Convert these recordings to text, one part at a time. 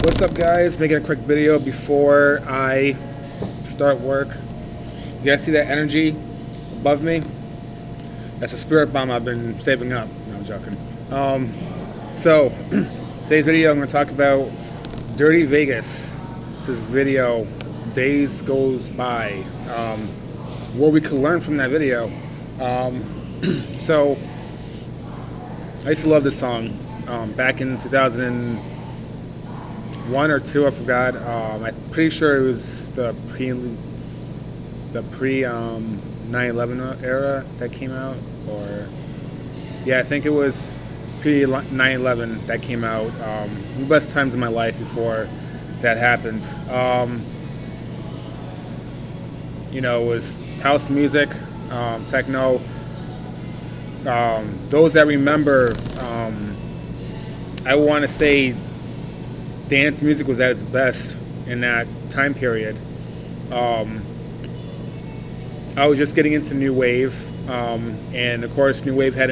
What's up, guys? Making a quick video before I start work. You guys see that energy above me? That's a spirit bomb I've been saving up. No, I'm joking. So today's video, I'm going to talk about Dirty Vegas. This is video Days Goes By. What we could learn from that video. So I used to love this song back in 2001 or two. I forgot. I'm pretty sure it was the pre 9/11 era that came out, or yeah, I think it was pre 9/11 that came out. The best times of my life before that happened. It was house music, techno. Those that remember, I want to say dance music was at its best in that time period. I was just getting into new wave, and of course, new wave had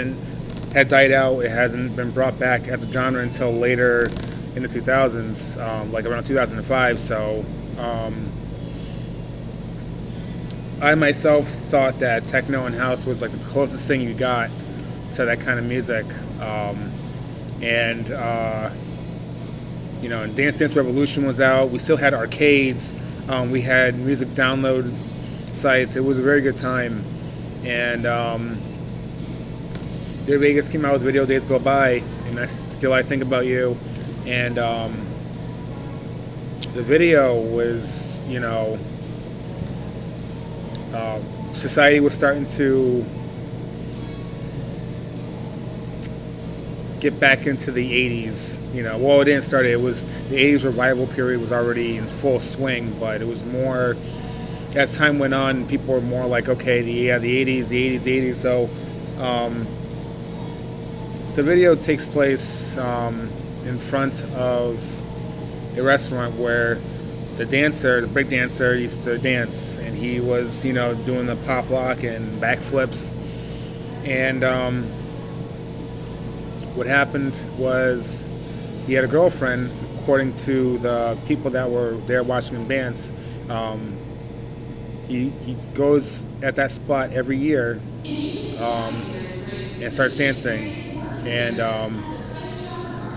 died out. It hasn't been brought back as a genre until later in the 2000s, like around 2005. So, I myself thought that techno and house was like the closest thing you got to that kind of music, and Dance Dance Revolution was out. We still had arcades. We had music download sites. It was a very good time, and Dear Vegas came out with video Days Go By, and that's Still I Think About You, and the video was, society was starting to get back into the 80s. Well, it didn't start. It was the 80s revival period was already in full swing, but it was more as time went on. People were more like, okay, the 80s, the 80s, the 80s. So, the video takes place in front of a restaurant where the break dancer, used to dance, and he was, doing the pop lock and backflips. And what happened was he had a girlfriend, according to the people that were there watching him dance. He goes at that spot every year and starts dancing. And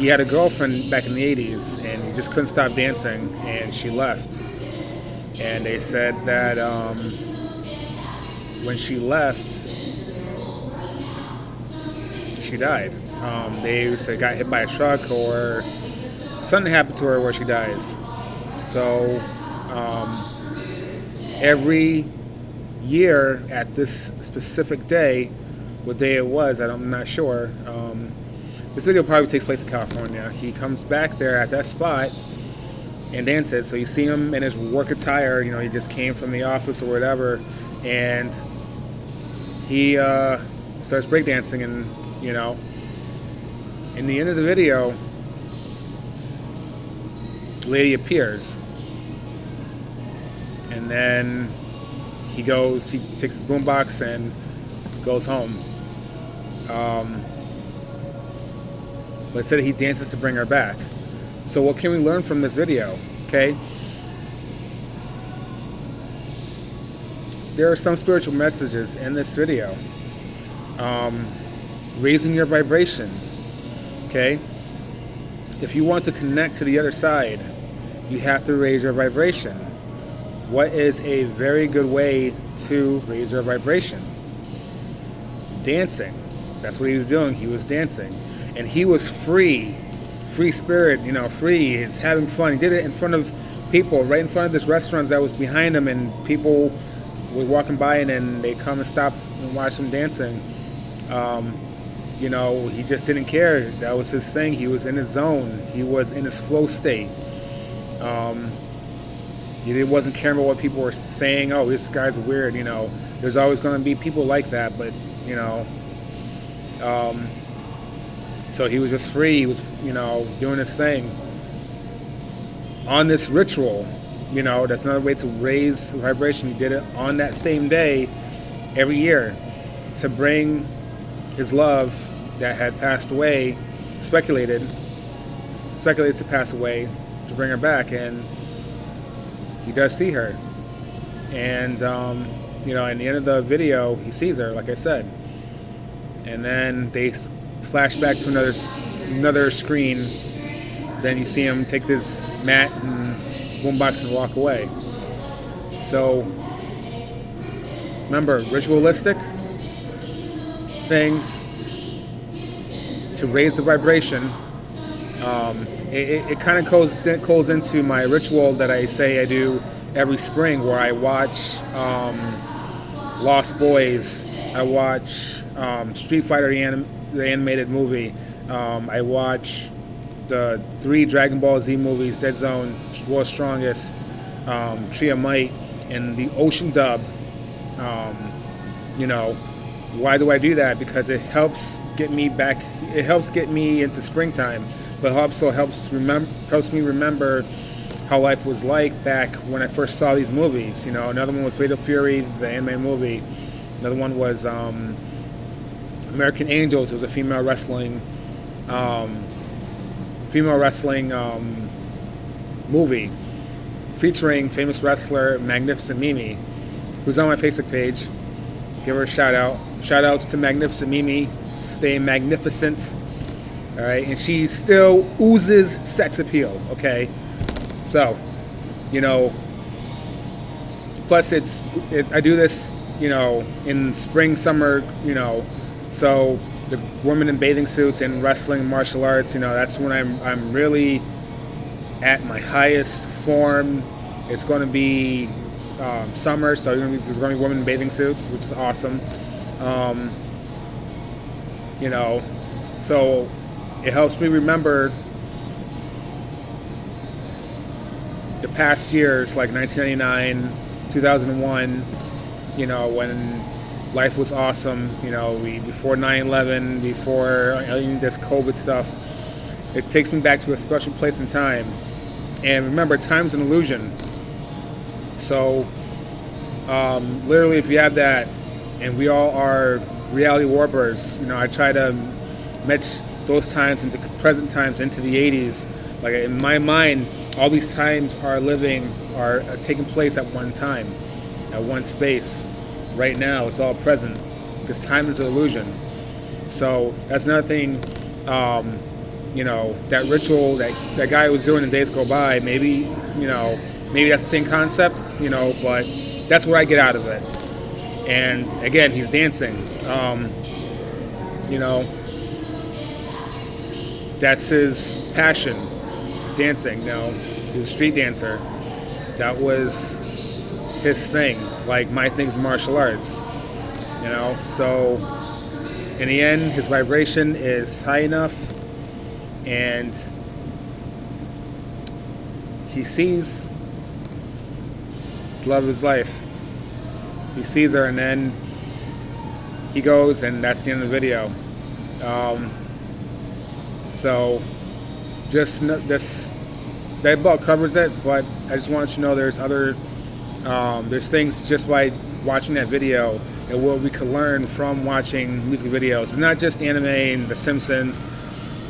he had a girlfriend back in the 80s, and he just couldn't stop dancing, and she left. And they said that when she left, she died. They said got hit by a truck or something happened to her where she dies. So every year at this specific day, what day it was, I'm not sure. This video probably takes place in California. He comes back there at that spot and dances. So you see him in his work attire. He just came from the office or whatever, and he starts breakdancing. And in the end of the video, the lady appears, and then he takes his boombox and goes home. But instead he dances to bring her back. So what can we learn from this video? Okay, there are some spiritual messages in this video. Raising your vibration. Okay, if you want to connect to the other side, you have to raise your vibration. What is a very good way to raise your vibration? Dancing. That's what he was doing. He was dancing, and he was free spirit, free. He's having fun. He did it in front of people, right in front of this restaurant that was behind him, and people were walking by, and then they come and stop and watch him dancing. He just didn't care. That was his thing. He was in his zone. He was in his flow state. He wasn't caring about what people were saying. Oh, this guy's weird. There's always going to be people like that, but so he was just free. He was, doing his thing on this ritual. That's another way to raise vibration. He did it on that same day every year to bring his love that had passed away, speculated to pass away, to bring her back, and he does see her. And you know, at the end of the video, he sees her, like I said. And then they flash back to another screen. Then you see him take this mat and boombox and walk away. So remember, ritualistic things to raise the vibration. It kind of goes into my ritual that I say I do every spring, where I watch Lost Boys, I watch Street Fighter, the animated movie, I watch the 3 Dragon Ball Z movies, Dead Zone, World's Strongest, Tree of Might, and the Ocean dub. You know, why do I do that? Because it helps get me back. It helps get me into springtime, but also helps me remember how life was like back when I first saw these movies. You know, another one was Fatal Fury, the anime movie. Another one was American Angels. It was a female wrestling movie featuring famous wrestler Magnificent Mimi, who's on my Facebook page. Give her a shout out. Shout outs to Magnificent Mimi, staying magnificent. All right, and she still oozes sex appeal. Okay, so you know. Plus, I do this, you know, in spring, summer, you know. So the women in bathing suits and wrestling, martial arts, you know, that's when I'm really at my highest form. It's going to be summer, so there's going to be women in bathing suits, which is awesome. You know, so it helps me remember the past years, like 1999, 2001, you know, when life was awesome, you know, before 9/11, before this COVID stuff. It takes me back to a special place in time. And remember, time's an illusion. So, literally, if you have that, and we all are reality warpers, you know, I try to match those times into present times, into the 80s. Like, in my mind, all these times are taking place at one time, at one space. Right now, it's all present, because time is an illusion. So that's another thing. You know, that ritual that guy was doing in Days Go By, maybe that's the same concept, you know, but that's what I get out of it. And again, he's dancing. You know, that's his passion, dancing. You know, he's a street dancer. That was his thing. Like, my thing's martial arts. You know, so in the end, his vibration is high enough, and he sees the love of his life. He sees her, and then he goes, and that's the end of the video. So just that about covers it, but I just want you to know there's things just by watching that video and what we can learn from watching music videos. It's not just anime and The Simpsons,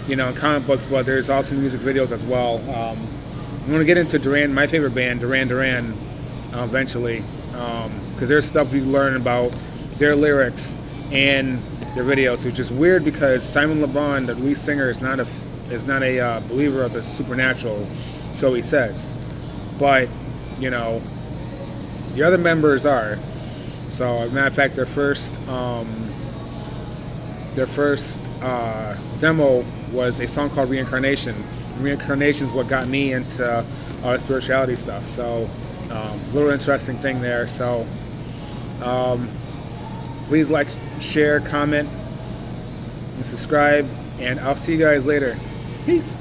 you know, and comic books, but there's also music videos as well. I'm going to get into my favorite band, Duran Duran, eventually, because there's stuff we learn about their lyrics and their videos, which is weird because Simon Le Bon, the lead singer, is not a believer of the supernatural, so he says. But, you know, the other members are. So, as a matter of fact, their first demo was a song called Reincarnation. Reincarnation is what got me into spirituality stuff. So, little interesting thing there. So, please like, share, comment, and subscribe. And I'll see you guys later. Peace.